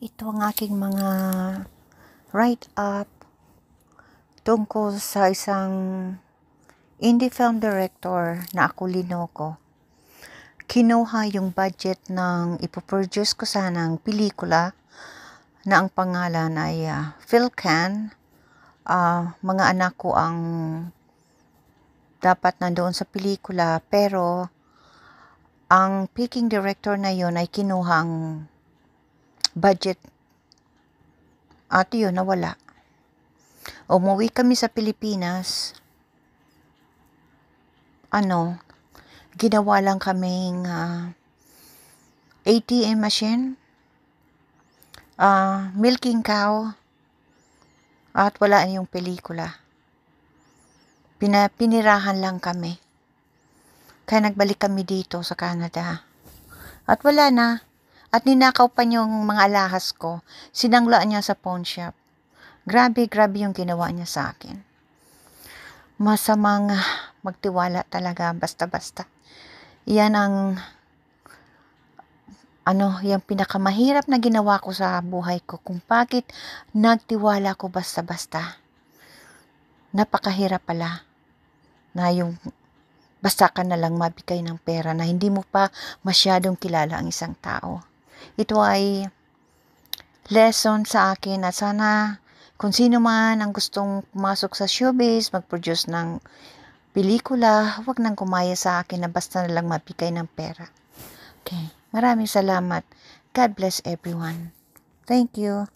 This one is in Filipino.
Ito ang aking mga write-up tungkol sa isang indie film director na ako linoko. Kinuha yung budget ng ipoproduce ko sanang pelikula na ang pangalan ay PhilCan. Mga anak ko ang dapat nandoon sa pelikula, pero ang picking director na yon ay kinuha ang budget at yun, nawala. Umuwi kami sa Pilipinas. Ginawa lang kaming ATM machine, milking cow, at wala yung pelikula. Pinirahan lang kami. Kaya nagbalik kami dito sa Canada. At wala na. At ninakaw pa yung mga alahas ko. Sinanglaan niya sa pawn shop. Grabe yung ginawa niya sa akin. Masamang magtiwala talaga basta-basta. Yan ang yung pinakamahirap na ginawa ko sa buhay ko. Kung bakit nagtiwala ko basta-basta. Napakahirap pala na yung basta ka na lang mabigay ng pera na hindi mo pa masyadong kilala ang isang tao. Ito ay lesson sa akin at sana kung sino man ang gustong pumasok sa showbiz, mag-produce ng pelikula, huwag nang kumaya sa akin na basta na lang mabigay ng pera. Okay. Maraming salamat. God bless everyone. Thank you.